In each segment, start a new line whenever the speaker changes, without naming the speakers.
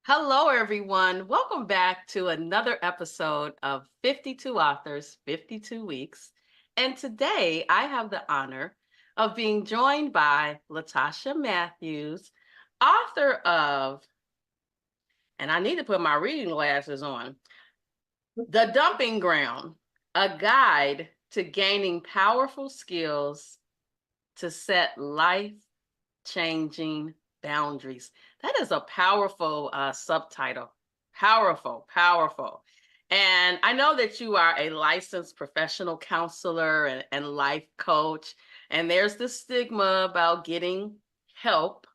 Hello, everyone. Welcome back to another episode of 52 Authors, 52 Weeks. And today I have the honor of being joined by Latasha Mathews, author of, and I need to put my reading glasses on, The Dumping Ground, a guide to gaining powerful skills to set life-changing boundaries. That is a powerful subtitle. Powerful, powerful. And I know that you are a licensed professional counselor and life coach, and there's the stigma about getting help.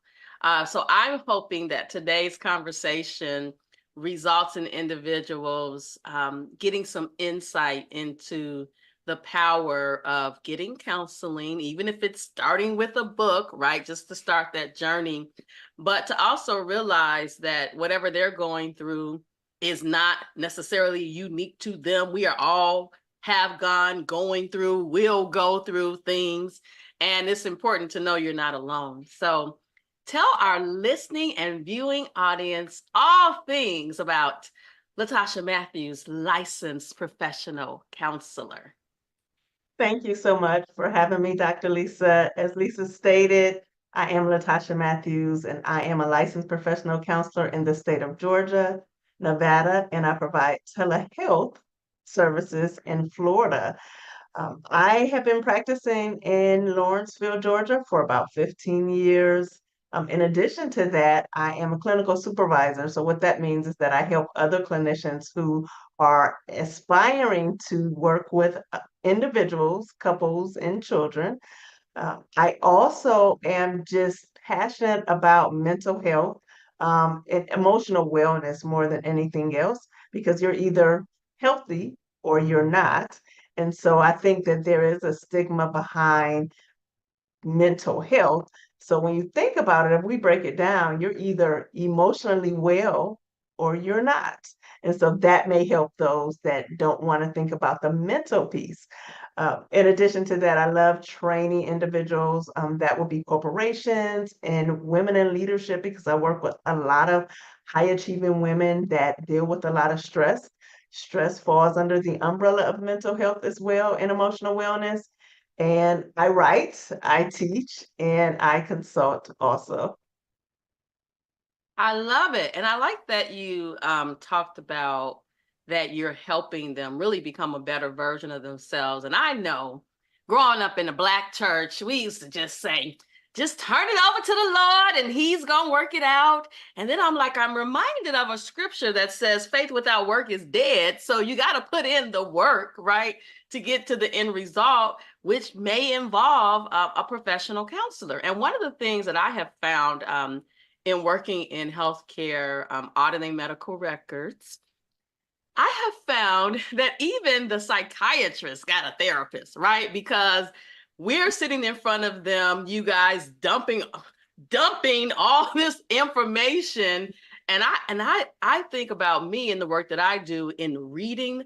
So I'm hoping that today's conversation results in individuals getting some insight into the power of getting counseling, even if it's starting with a book, right? Just to start that journey, but to also realize that whatever they're going through is not necessarily unique to them. We are all have gone, going through, will go through things. And it's important to know you're not alone. So tell our listening and viewing audience all things about Latasha Mathews, licensed professional counselor.
Thank you so much for having me, Dr. Lisa. As Lisa stated, I am Latasha Mathews, and I am a licensed professional counselor in the state of Georgia, Nevada, and I provide telehealth services in Florida. I have been practicing in Lawrenceville, Georgia for about 15 years. In addition to that, I am a clinical supervisor. So, what that means is that I help other clinicians who are aspiring to work with individuals, couples, and children. I also am just passionate about mental health and emotional wellness more than anything else because you're either healthy or you're not. And so I think that there is a stigma behind mental health. So when you think about it, if we break it down, you're either emotionally well or you're not. And so that may help those that don't want to think about the mental piece. In addition to that, I love training individuals. That would be corporations and women in leadership because I work with a lot of high achieving women that deal with a lot of stress. Stress falls under the umbrella of mental health as well and emotional wellness. And I write, I teach, and I consult also.
I love it. And I like that you talked about that you're helping them really become a better version of themselves. And I know growing up in the Black church, we used to just say, just turn it over to the Lord and he's going to work it out. And then I'm reminded of a scripture that says faith without work is dead. So you got to put in the work, right, to get to the end result, which may involve a professional counselor. And one of the things that I have found in working in healthcare, auditing medical records, I have found that even the psychiatrist got a therapist, right? Because we're sitting in front of them, you guys dumping all this information. And I think about me and the work that I do in reading,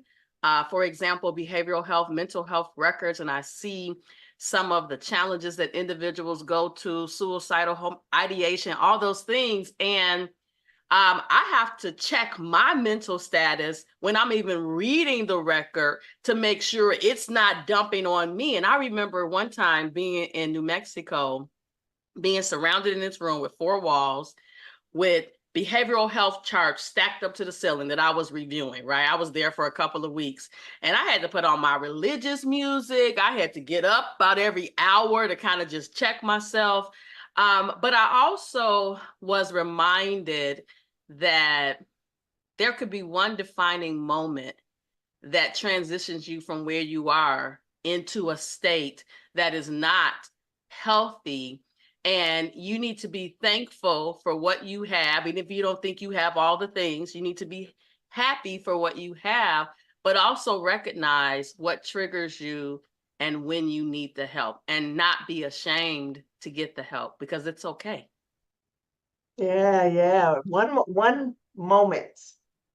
for example, behavioral health, mental health records, and I see some of the challenges that individuals go to, suicidal home ideation, all those things. And I have to check my mental status when I'm even reading the record to make sure it's not dumping on me. And I remember one time being in New Mexico, being surrounded in this room with four walls with behavioral health charts stacked up to the ceiling that I was reviewing, right? I was there for a couple of weeks and I had to put on my religious music. I had to get up about every hour to kind of just check myself. But I also was reminded that there could be one defining moment that transitions you from where you are into a state that is not healthy. And you need to be thankful for what you have. And if you don't think you have all the things, you need to be happy for what you have, but also recognize what triggers you and when you need the help and not be ashamed to get the help because it's okay.
Yeah, yeah. One moment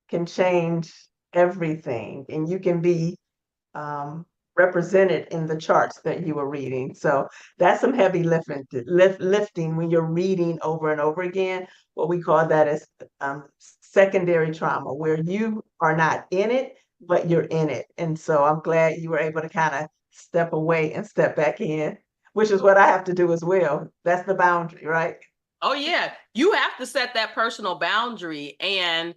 can change everything, and you can be um, represented in the charts that you were reading. So that's some heavy lifting when you're reading over and over again. What we call that is secondary trauma where you are not in it, but you're in it. And so I'm glad you were able to kind of step away and step back in, which is what I have to do as well. That's the boundary, right?
Oh yeah, you have to set that personal boundary. And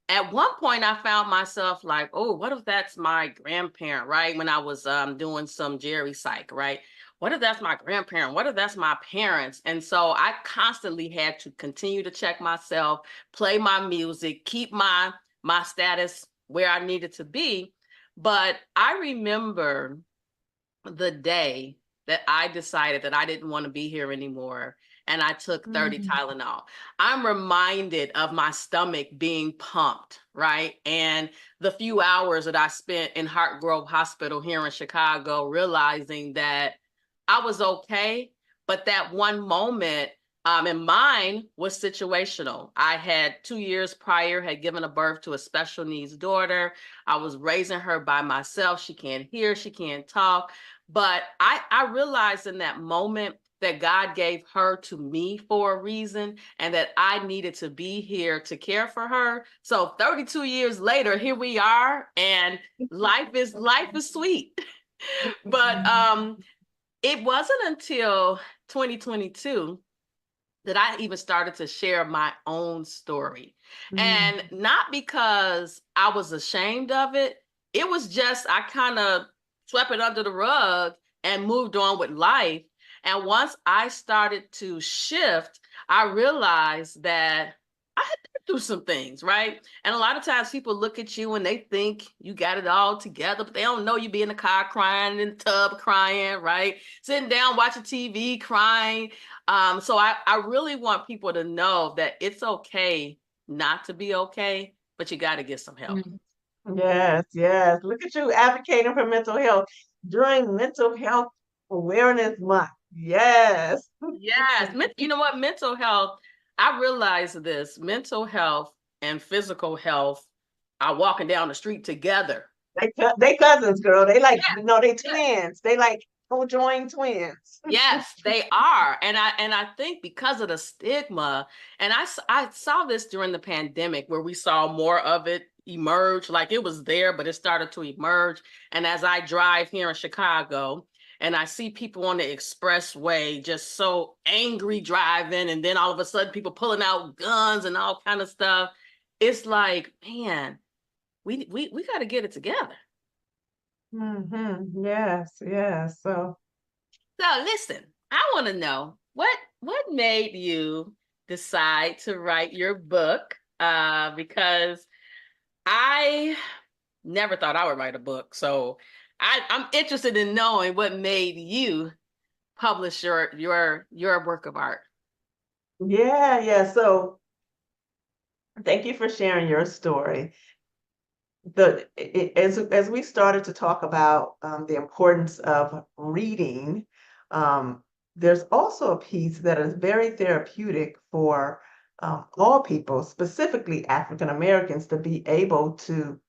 at one point I found myself like, oh, what if that's my grandparent, right? When I was doing some Jerry psych, right? What if that's my grandparent? What if that's my parents? And so I constantly had to continue to check myself, play my music, keep my status where I needed to be. But I remember the day that I decided that I didn't want to be here anymore and I took 30
Mm.
Tylenol, I'm reminded of my stomach being pumped, right? And the few hours that I spent in Heart Grove Hospital here in Chicago, realizing that I was okay. But that one moment, and mine was situational. I had 2 years prior, had given a birth to a special needs daughter. I was raising her by myself. She can't hear, she can't talk. But I realized in that moment that God gave her to me for a reason and that I needed to be here to care for her. So 32 years later, here we are, and life is sweet. But it wasn't until 2022 that I even started to share my own story. And
Mm.
not because I was ashamed of it, it was just I kind of swept it under the rug and moved on with life. And once I started to shift, I realized that I had been through some things, right? And a lot of times people look at you and they think you got it all together, but they don't know you be in the car crying, in the tub crying, right? Sitting down watching TV crying. So I really want people to know that it's okay not to be okay, but you got to get some help.
Mm. Yes, yes. Look at you advocating for mental health during Mental Health Awareness Month. Yes.
Yes. You know what? Mental health, I realize this mental health and physical health are walking down the street together.
They cousins, girl. They like,
Yeah.
no, they
Yeah.
twins. They like conjoined twins.
Yes, they are. And I think because of the stigma, and I saw this during the pandemic where we saw more of it emerge, like it was there, but it started to emerge. And as I drive here in Chicago and I see people on the expressway just so angry driving, and then all of a sudden people pulling out guns and all kind of stuff, it's like, man, we got to get it together.
Yes, yes. So,
So listen, I want to know what made you decide to write your book? Because I never thought I would write a book. So I'm interested in knowing what made you publish your work of art.
yeah, yeah. So, thank you for sharing your story. As we started to talk about the importance of reading, um, there's also a piece that is very therapeutic for all people, specifically African Americans, to be able to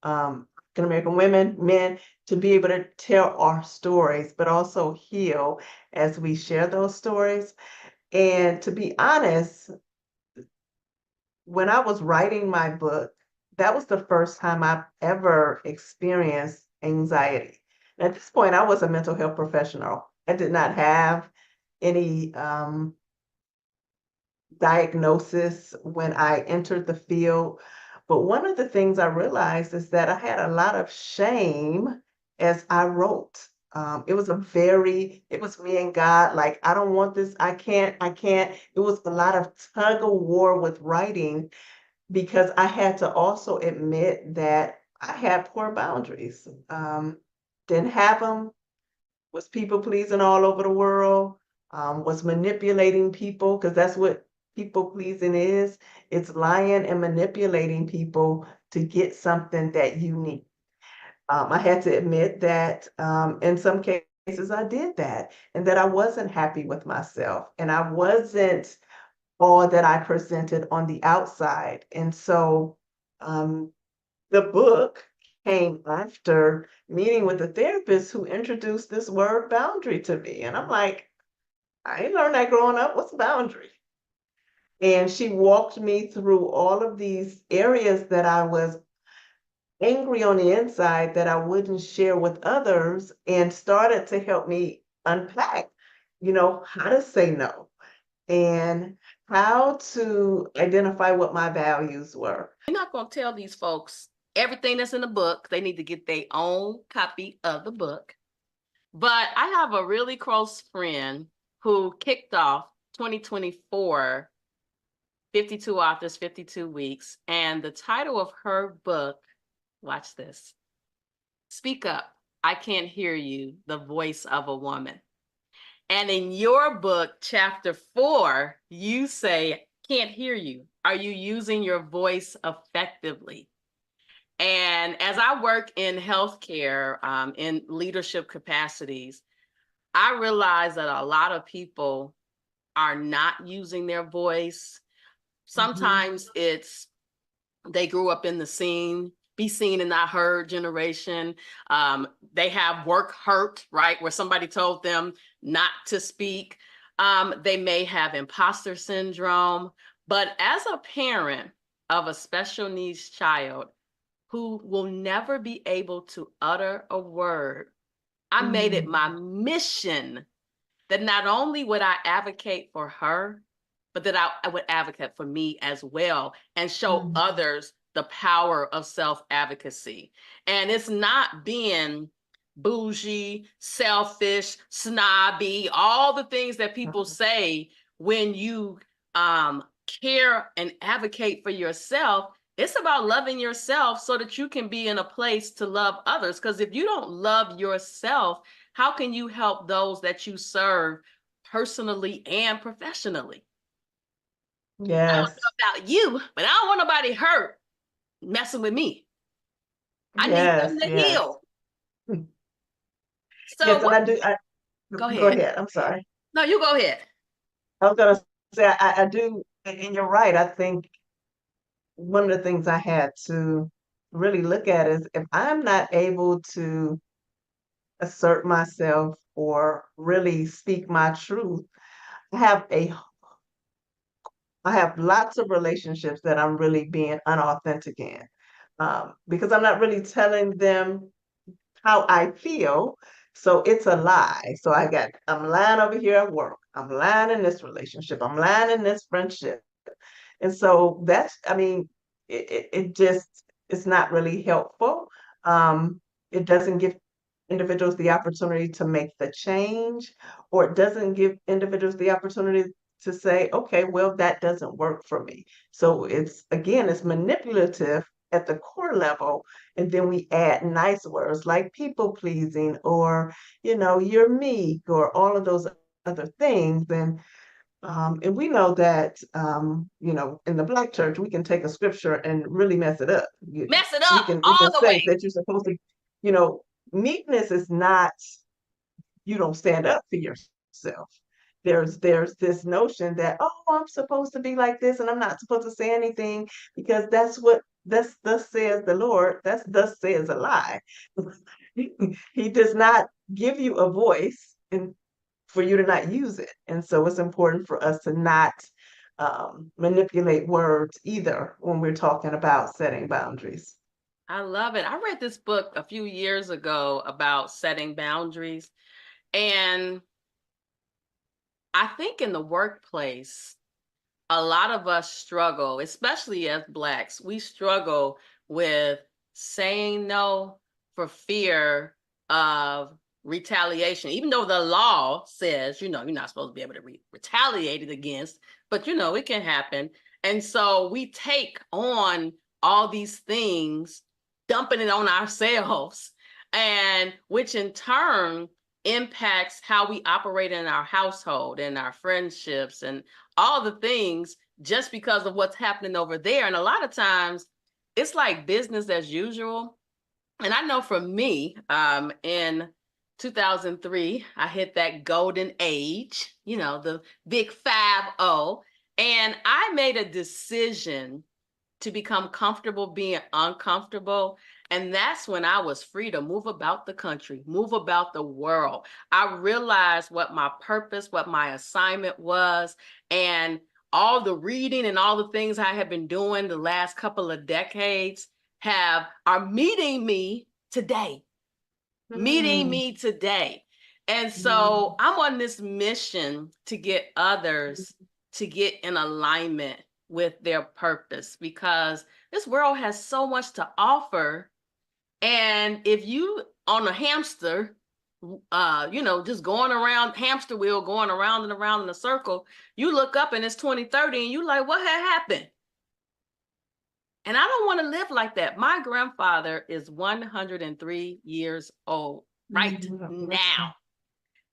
African American women, men, to be able to tell our stories, but also heal as we share those stories. And to be honest, when I was writing my book, that was the first time I've ever experienced anxiety. At this point, I was a mental health professional. I did not have any diagnosis when I entered the field. But one of the things I realized is that I had a lot of shame as I wrote. It was me and God, like, I don't want this, I can't. It was a lot of tug of war with writing because I had to also admit that I had poor boundaries. Didn't have them, was people pleasing all over the world, was manipulating people, because that's what people pleasing is. It's lying and manipulating people to get something that you need. I had to admit that in some cases I did that and that I wasn't happy with myself and I wasn't all that I presented on the outside. And so um, the book came after meeting with a therapist who introduced this word boundary to me. And I'm like, I ain't learned that growing up. What's a boundary? And she walked me through all of these areas that I was angry on the inside that I wouldn't share with others, and started to help me unpack, how to say no and how to identify what my values were.
You're not going to tell these folks everything that's in the book. They need to get their own copy of the book. But I have a really close friend who kicked off 2024, 52 authors, 52 weeks. And the title of her book, watch this: Speak Up, I Can't Hear You, the Voice of a Woman. And in your book, chapter 4, you say, can't hear you. Are you using your voice effectively? And as I work in healthcare, in leadership capacities, I realize that a lot of people are not using their voice.
Mhm.
Sometimes it's they grew up in the be seen and not heard generation. They have work hurt, right? Where somebody told them not to speak. They may have imposter syndrome. But as a parent of a special needs child who will never be able to utter a word, I made it
Mm.
my mission that not only would I advocate for her, but that I would advocate for me as well and show
Mm.
others the power of self-advocacy. And it's not being bougie, selfish, snobby, all the things that people say when you care and advocate for yourself. It's about loving yourself so that you can be in a place to love others. Because if you don't love yourself, how can you help those that you serve personally and professionally? I don't
Yes,
know about you, but I don't want nobody hurt messing with me. I need
yes,
them to
yes.
heal.
Mm.
So
Yes, and
what? Go
go
ahead.
ahead. I'm sorry.
No, you go ahead.
I was gonna say I do, and you're right. I think one of the things I had to really look at is if I'm not able to assert myself or really speak my truth, I have a I have lots of relationships that I'm really being unauthentic in, because I'm not really telling them how I feel. So it's a lie. So I'm lying over here at work. I'm lying in this relationship. I'm lying in this friendship. And so I mean, it just, it's not really helpful. It doesn't give individuals the opportunity to make the change, or it doesn't give individuals the opportunity to say, okay, well, that doesn't work for me. So it's manipulative at the core level. And then we add nice words like people pleasing, or, you're meek, or all of those other things. And we know that, in the Black church, we can take a scripture and really mess it up.
Mess it
We
up
can we
all
can
the
say
way.
that you're supposed to, you know, meekness is not, you don't stand up for yourself. There's this notion that, oh, I'm supposed to be like this and I'm not supposed to say anything because that's thus says the Lord. That's thus says a lie. He does not give you a voice and for you to not use it. And so it's important for us to not manipulate words either when we're talking about setting boundaries.
I love it. I read this book a few years ago about setting boundaries. And I think in the workplace, a lot of us struggle, especially as Blacks, we struggle with saying no for fear of retaliation, even though the law says, you're not supposed to be able to retaliate it against, but it can happen. And so we take on all these things, dumping it on ourselves, and which in turn impacts how we operate in our household and our friendships and all the things just because of what's happening over there. And a lot of times it's like business as usual. And I know for me, in 2003, I hit that golden age, the big 5-0. And I made a decision to become comfortable being uncomfortable. And that's when I was free to move about the country, move about the world. I realized what my purpose, what my assignment was. And all the reading and all the things I have been doing the last couple of decades are meeting me today, meeting
Mm,
me today. And so
mm,
I'm on this mission to get others to get in alignment with their purpose, because this world has so much to offer. And if you on a hamster, just going around hamster wheel, going around and around in a circle, you look up and it's 2030 and you like, what had happened? And I don't want to live like that. My grandfather is 103 years old right
God bless
now.
him.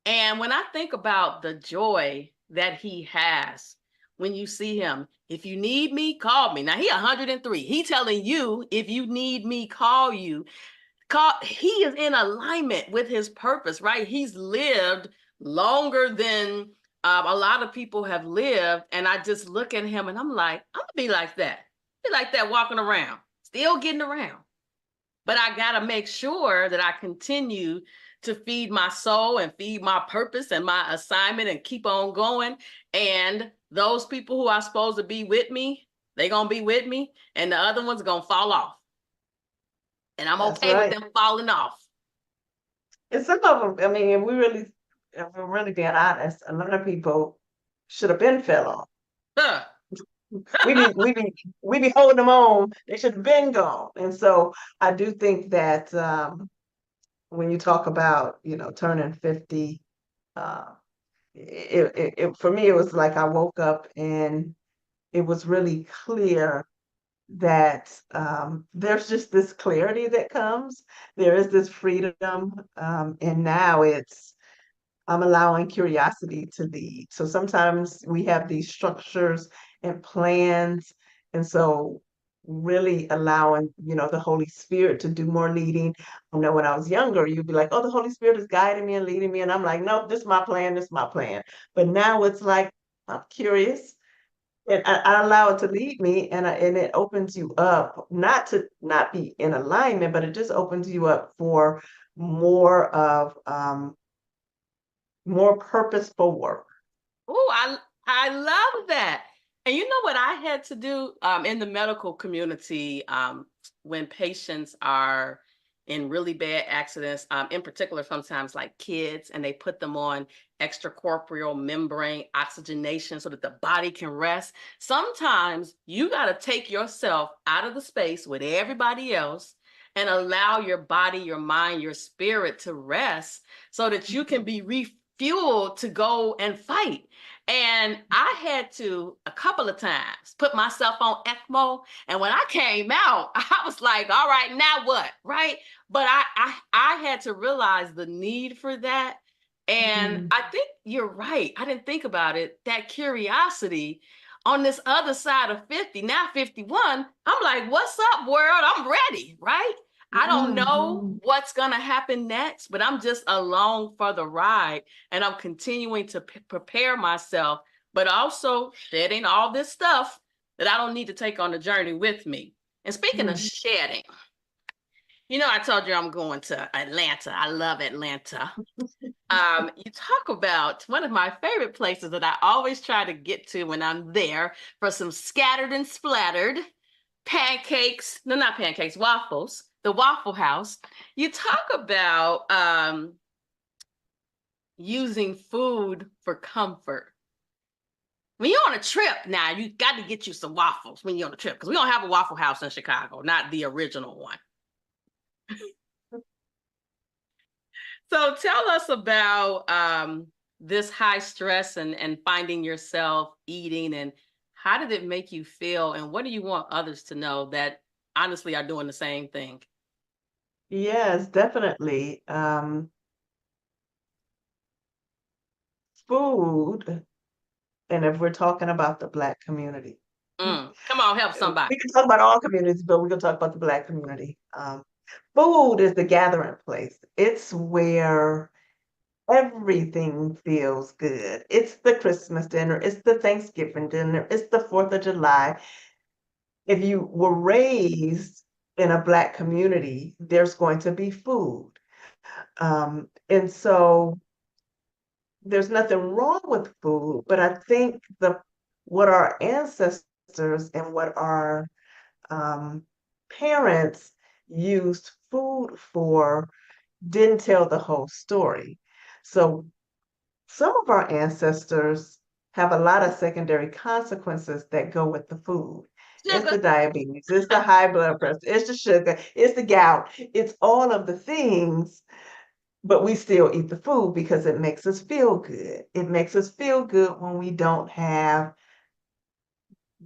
And when I think about the joy that he has when you see him, if you need me, call me. Now he 103. He telling you, if you need me, call you. He is in alignment with his purpose, right? He's lived longer than a lot of people have lived. And I just look at him and I'm like, I'm gonna be like that. Be like that walking around, still getting around. But I gotta make sure that I continue to feed my soul and feed my purpose and my assignment and keep on going. And those people who are supposed to be with me, they gonna be with me, and the other ones gonna fall off. And I'm
That's
okay with
right.
them falling off.
And some of them, I mean, if we're really being honest, a lot of people should have been fell off.
Huh.
We be we be we be holding them on. They should have been gone. And so I do think that when you talk about, turning 50, uh, for me, it was like I woke up and it was really clear that there's just this clarity that comes. There is this freedom, and now I'm allowing curiosity to lead. So sometimes we have these structures and plans, and so really allowing, the Holy Spirit to do more leading. I know when I was younger, you'd be like, "Oh, the Holy Spirit is guiding me and leading me," and I'm like, "Nope, this is my plan. This is my plan." But now it's like I'm curious and I allow it to lead me, and it opens you up, not to not be in alignment, but it just opens you up for more of more purposeful work.
Oh, I love that. And you know what I had to do in the medical community when patients are in really bad accidents, in particular, sometimes like kids, and they put them on extracorporeal membrane oxygenation so that the body can rest. Sometimes you got to take yourself out of the space with everybody else and allow your body, your mind, your spirit to rest so that you can be refueled to go and fight. And I had to a couple of times put myself on ECMO. And when I came out, I was like, all right, now what? Right. But I had to realize the need for that. And
Mm,
I think you're right. I didn't think about it. That curiosity on this other side of 50, now 51, I'm like, what's up, world? I'm ready, right? I don't know
mhm.
what's going to happen next, but I'm just along for the ride and I'm continuing to prepare myself, but also shedding all this stuff that I don't need to take on the journey with me. And speaking of
Mm.
shedding, I told you I'm going to Atlanta. I love Atlanta. You talk about one of my favorite places that I always try to get to when I'm there for some scattered and splattered pancakes. No, not pancakes, waffles. The Waffle House. You talk about using food for comfort. When you're on a trip now, you got to get you some waffles when you're on a trip because we don't have a Waffle House in Chicago, not the original one. So tell us about this high stress and finding yourself eating, and how did it make you feel, and what do you want others to know that honestly are doing the same thing?
Yes, definitely. Food, and if we're talking about the Black community,
Come on, help somebody.
we can talk about all communities, but we're gonna talk about the Black community. Food is the gathering place. It's where everything feels good. It's the Christmas dinner, it's the Thanksgiving dinner, it's the 4th of July. If you were raised in a Black community, there's going to be food. And so there's nothing wrong with food, but I think what our ancestors and what our um, parents used food for didn't tell the whole story. So some of our ancestors have a lot of secondary consequences that go with the food. It's
Sugar.
the diabetes, it's the high blood pressure, it's the sugar, it's the gout, it's all of the things, but we still eat the food because it makes us feel good. It makes us feel good when we don't have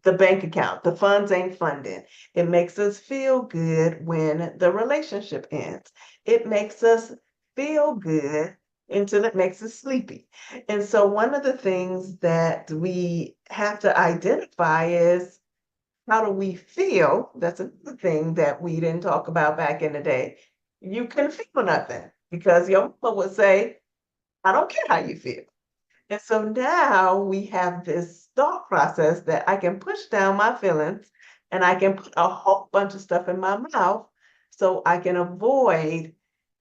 the bank account. The funds ain't funding. It makes us feel good when the relationship ends. It makes us feel good until it makes us sleepy. And so one of the things that we have to identify is how do we feel? That's a thing that we didn't talk about back in the day. You can feel nothing because your mama would say, I don't care how you feel. And so now we have this thought process that I can push down my feelings and I can put a whole bunch of stuff in my mouth so I can avoid,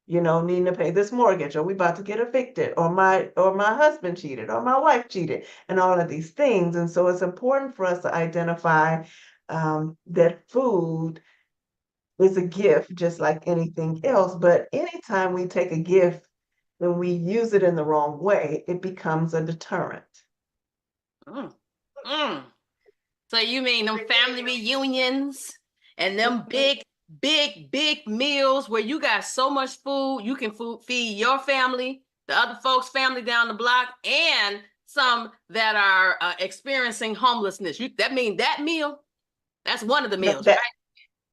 needing to pay this mortgage, or we about to get evicted, or my husband cheated, or my wife cheated, and all of these things. And so it's important for us to identify that food is a gift just like anything else. But anytime we take a gift when we use it in the wrong way, it becomes a deterrent.
Mm. Mm. So you mean them family reunions and them
Mhm.
big, big, big meals where you got so much food, you can feed your family, the other folks' family down the block, and some that are experiencing homelessness. That mean that meal, that's one of the
That,
meals,
that
right?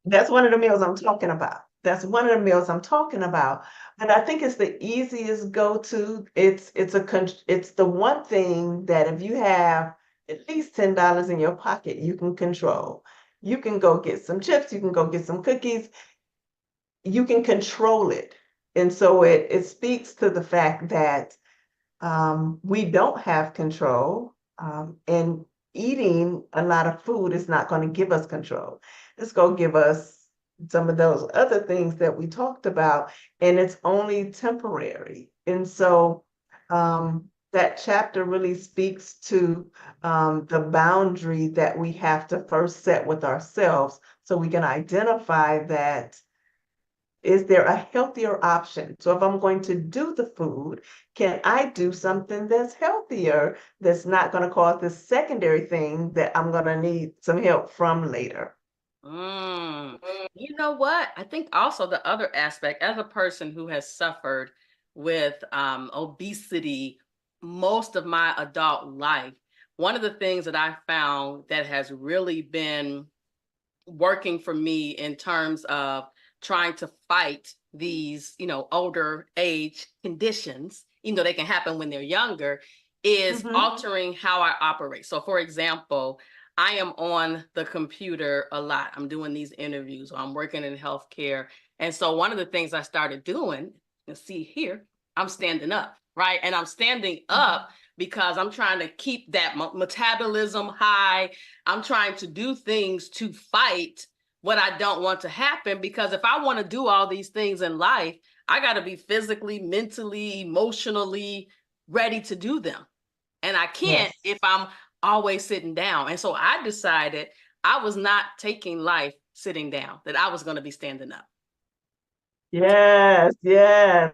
that's one of the meals I'm talking about. That's one of the meals I'm talking about. And I think it's the easiest go-to. It's the one thing that if you have at least $10 in your pocket, you can control. You can go get some chips, you can go get some cookies, you can control it. And so it speaks to the fact that we don't have control, and eating a lot of food is not going to give us control. It's going to give us some of those other things that we talked about, and it's only temporary. And so that chapter really speaks to the boundary that we have to first set with ourselves so we can identify that is there a healthier option? So if I'm going to do the food, can I do something that's healthier that's not going to cause this secondary thing that I'm going to need some help from later?
Mm. You know what? I think also the other aspect, as a person who has suffered with obesity most of my adult life, one of the things that I found that has really been working for me in terms of trying to fight these, older age conditions, even though they can happen when they're younger, is
Mm-hmm.
altering how I operate. So, for example, I am on the computer a lot. I'm doing these interviews, or I'm working in healthcare. And so, one of the things I started doing, you see here, I'm standing up, right? And I'm standing up because I'm trying to keep that metabolism high. I'm trying to do things to fight what I don't want to happen, because if I want to do all these things in life, I got to be physically, mentally, emotionally ready to do them. And I can't
Yes.
if I'm always sitting down. And so I decided I was not taking life sitting down, that I was going to be standing up.
Yes, yes.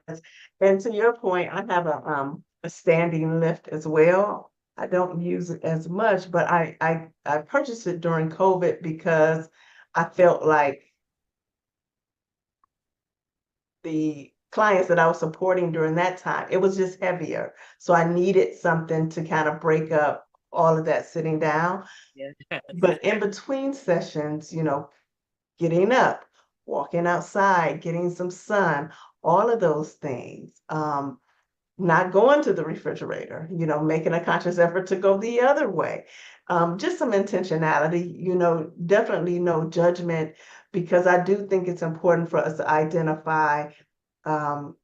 And to your point, I have a standing lift as well. I don't use it as much, but I purchased it during COVID because I felt like the clients that I was supporting during that time, it was just heavier. So I needed something to kind of break up all of that sitting down.
Yes.
But in between sessions, getting up, walking outside, getting some sun, all of those things. Not going to the refrigerator, making a conscious effort to go the other way. Just some intentionality, definitely no judgment, because I do think it's important for us to identify, um,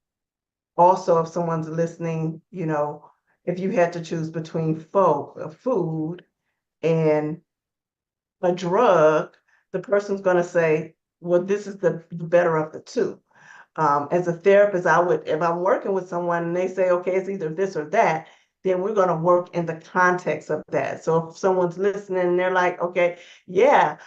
also if someone's listening, if you had to choose between food and a drug, the person's going to say, well, this is the better of the two. As a therapist, if I'm working with someone and they say, okay, it's either this or that, then we're going to work in the context of that. So if someone's listening and they're like, okay, yeah,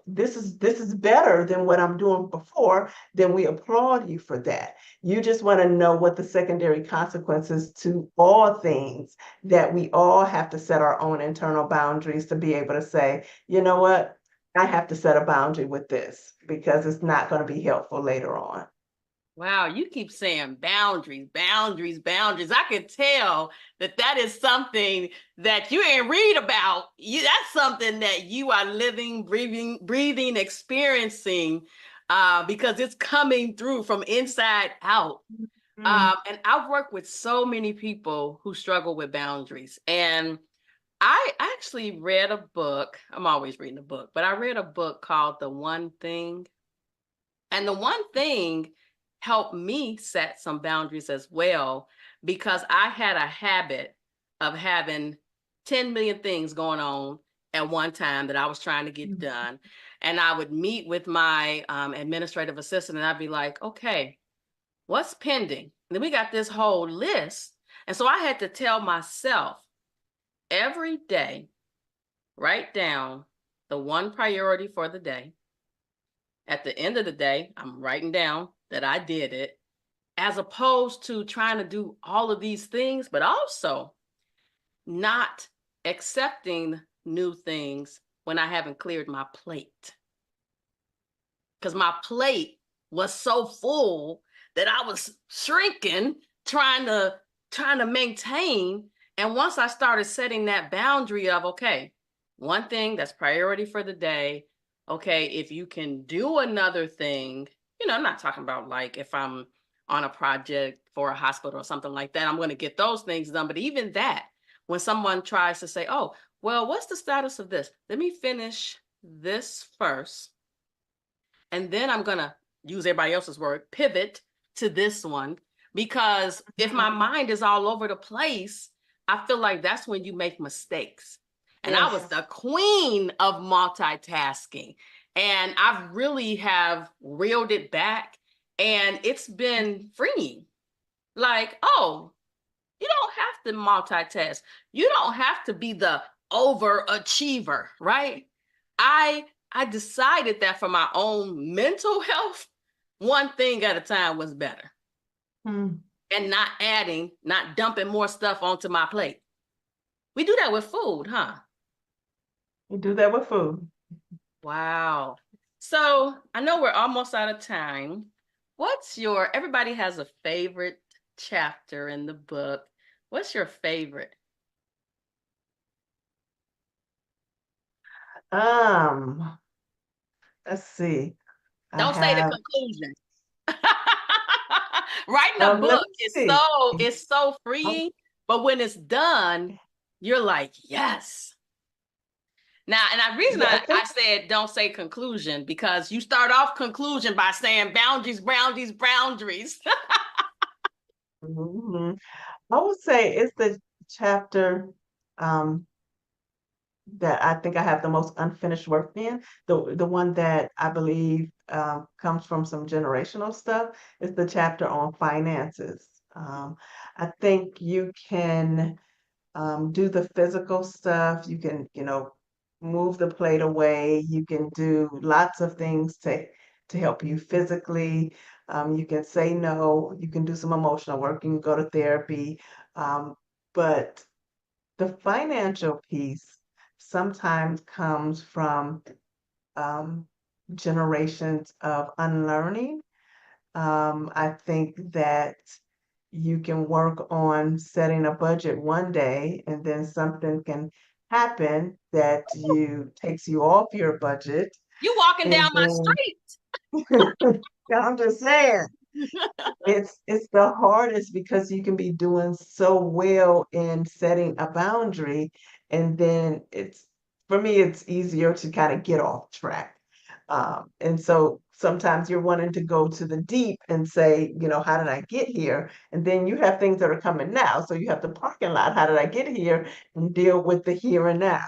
this is better than what I'm doing before, then we applaud you for that. You just want to know what the secondary consequences to all things, that we all have to set our own internal boundaries to be able to say, you know what, I have to set a boundary with this because it's not going to be helpful later on.
Wow, you keep saying boundaries, boundaries, boundaries. I can tell that that is something that you ain't read about. That's something that you are living, breathing, experiencing, because it's coming through from inside out.
Mm.
And I've worked with so many people who struggle with boundaries. And I actually read a book. I'm always reading a book, but I read a book called The One Thing. And the one thing helped me set some boundaries as well, because I had a habit of having 10 million things going on at one time that I was trying to get done. And I would meet with my administrative assistant and I'd be like, okay, what's pending? And then we got this whole list. And so I had to tell myself every day, write down the one priority for the day. At the end of the day, I'm writing down that I did it, as opposed to trying to do all of these things, but also not accepting new things when I haven't cleared my plate. Because my plate was so full that I was shrinking, trying to maintain. And once I started setting that boundary of, okay, one thing that's priority for the day. Okay, if you can do another thing, I'm not talking about like if I'm on a project for a hospital or something like that, I'm going to get those things done. But even that, when someone tries to say, oh, well, what's the status of this? Let me finish this first. And then I'm going to use everybody else's word, pivot to this one. Because if my mind is all over the place, I feel like that's when you make mistakes. And I was
Yes.
the queen of multitasking. And I really have reeled it back. And it's been freeing. Like, oh, you don't have to multitask. You don't have to be the overachiever, right? I decided that for my own mental health, one thing at a time was better.
Mm.
And not dumping more stuff onto my plate. We do that with food, huh?
You do that with food.
Wow. So I know we're almost out of time. Everybody has a favorite chapter in the book. What's your favorite?
Um, let's see. I
Don't say the
have,
conclusion. Writing a
let
book
me
is
see.
so
Oh,
freeing, but when it's done, you're like, yes. Now, and the reason
yeah, I
I
think
said don't say conclusion, because you start off conclusion by saying boundaries, boundaries, boundaries.
mhm. I would say it's the chapter um, that I think I have the most unfinished work in. The one that I believe comes from some generational stuff is the chapter on finances. I think you can do the physical stuff. You can, move the plate away. You can do lots of things to help you physically. You can say no. You can do some emotional work. You can go to therapy. But the financial piece sometimes comes from um, generations of unlearning. I think that you can work on setting a budget one day and then something can happen that you takes you off your budget
You walking down
and
my
then
street.
I'm just saying it's the hardest because you can be doing so well in setting a boundary, and then it's for me it's easier to kind of get off track. And so sometimes you're wanting to go to the deep and say, how did I get here? And then you have things that are coming now. So you have the parking lot. How did I get here? And deal with the here and now.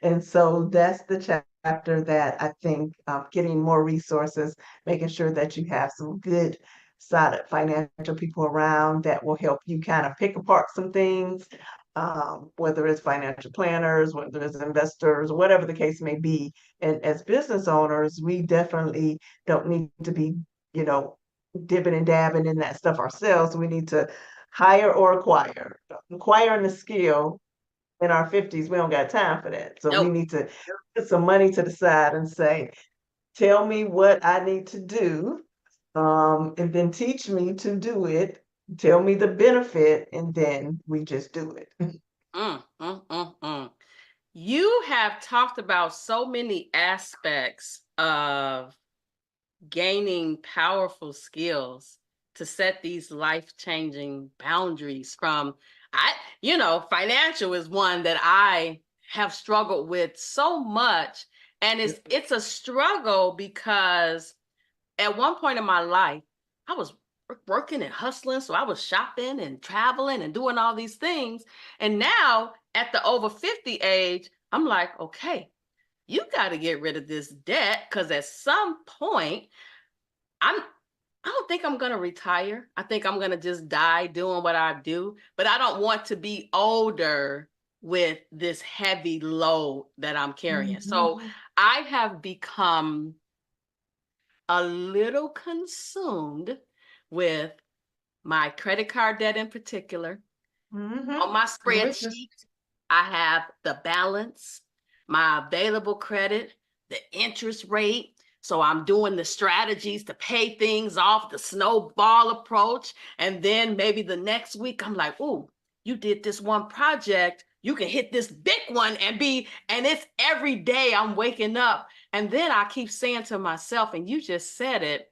And so that's the chapter that I think getting more resources, making sure that you have some good solid financial people around that will help you kind of pick apart some things, whether it's financial planners, whether it's investors, whatever the case may be. And as business owners, we definitely don't need to be, you know, dipping and dabbing in that stuff ourselves. We need to hire or acquire. Acquiring the skill in our 50s, we don't got time for that. So we
Nope.
need to put some money to the side and say, tell me what I need to do, and then teach me to do it. Tell me the benefit, and then we just do it.
Mm, mm, mm, mm. You have talked about so many aspects of gaining powerful skills to set these life-changing boundaries from I financial is one that I have struggled with so much, and it's a struggle because at one point in my life I was working and hustling, so I was shopping and traveling and doing all these things, and now at the over 50 age I'm like, okay, you got to get rid of this debt because at some point I'm I don't think I'm gonna retire. I think I'm gonna just die doing what I do, but I don't want to be older with this heavy load that I'm carrying. So
Mhm.
I have become a little consumed with my credit card debt in particular.
Mhm.
On my
I'm with you.
spreadsheet, I have the balance, my available credit, the interest rate. So I'm doing the strategies to pay things off, the snowball approach. And then maybe the next week, I'm like, oh, you did this one project. You can hit this big one and it's every day I'm waking up. And then I keep saying to myself, and you just said it,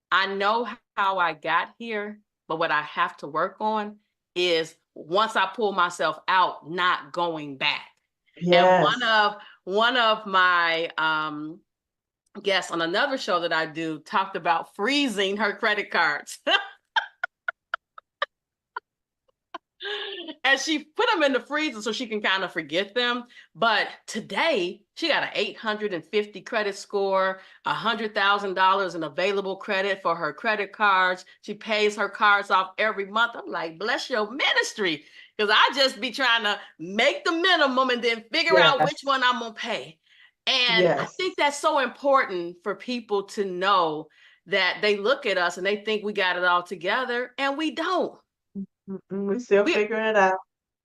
I know how I got here, but what I have to work on is once I pull myself out, not going back. And
Yes.
one of my guests on another show that I do talked about freezing her credit cards. And she put them in the freezer so she can kind of forget them. But today she got an 850 credit score, $100,000 in available credit for her credit cards. She pays her cards off every month. I'm like, bless your ministry. Because I just be trying to make the minimum and then figure out which
Yes.
one I'm going to pay. And I
Yes.
think that's so important for people to know that they look at us and they think we got it all together, and we don't.
Mm-mm, we still
We
figuring it out.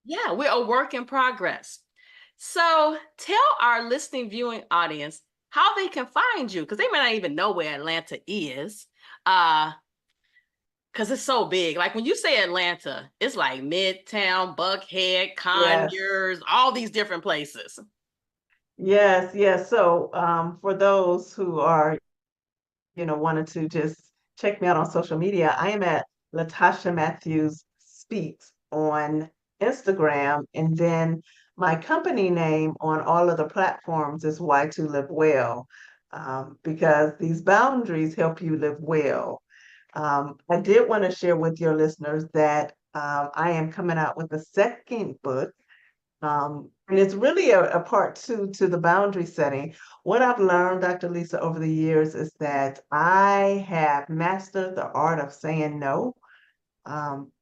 Yeah, we're a work in progress. So tell our listening viewing audience how they can find you because they may not even know where Atlanta is. Because it's so big. Like when you say Atlanta, it's like Midtown, Buckhead,
Yes.
Conyers, all these different places.
Yes. Yes. So, for those who are, wanted to just check me out on social media, I am at Latasha Mathews Speaks on Instagram. And then my company name on all of the platforms is Why to Live Well, because these boundaries help you live well. I did want to share with your listeners that I am coming out with a second book, and it's really a part two to the boundary setting. What I've learned, Dr. Lisa, over the years is that I have mastered the art of saying no.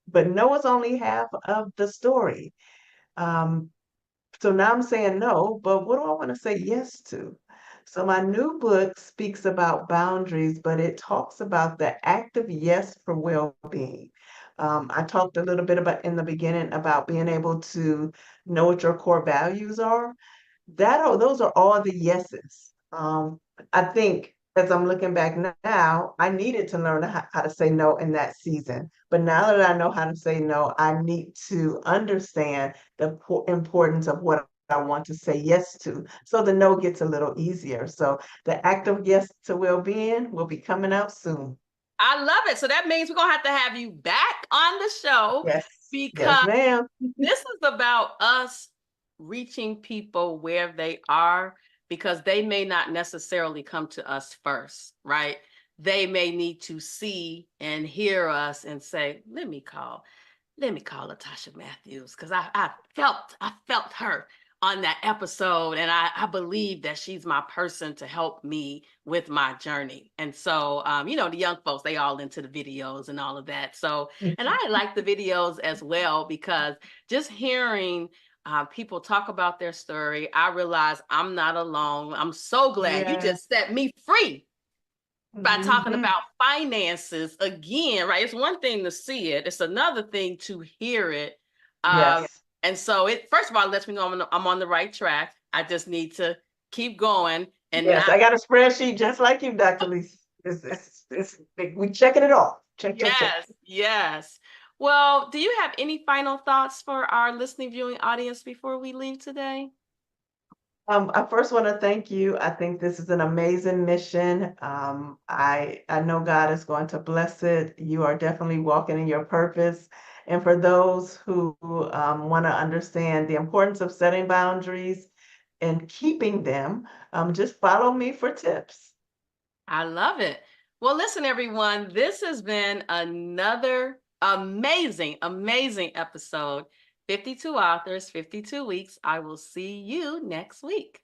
But no is only half of the story. Um, so now I'm saying no, but what do I want to say yes to? So my new book speaks about boundaries, but it talks about the active yes for well-being. I talked a little bit about in the beginning about being able to know what your core values are. Those are all the yeses. I think as I'm looking back now, I needed to learn how to say no in that season. But now that I know how to say no, I need to understand the importance of what I want to say yes to. So the no gets a little easier. So the active yes to well-being will be coming out soon.
I love it. So that means we're gonna have you back on the show
Yes. Yes,
because
ma'am.
this is about us reaching people where they are because they may not necessarily come to us first, right? They may need to see and hear us and say, let me call Latasha Mathews because I felt her. on that episode, and I believe that she's my person to help me with my journey. And so, the young folks, they all into the videos and all of that. So, and I like the videos as well, because just hearing people talk about their story, I realize I'm not alone. I'm so glad you
Yeah.
just set me free by talking
Mhm.
about finances again, right? It's one thing to see it, it's another thing to hear it. Um,
Yes.
and so it, first of all, lets me know I'm on the right track. I just need to keep going and
Yes,
not,
I got a spreadsheet just like you, Dr. Lisa. We checking it off. Check, check, check.
yes, yes. Well, do you have any final thoughts for our listening, viewing audience before we leave today?
I first want to thank you. I think this is an amazing mission. I know God is going to bless it. You are definitely walking in your purpose. And for those who want to understand the importance of setting boundaries and keeping them, just follow me for tips.
I love it. Well, listen, everyone, this has been another amazing, amazing episode. 52 authors, 52 weeks. I will see you next week.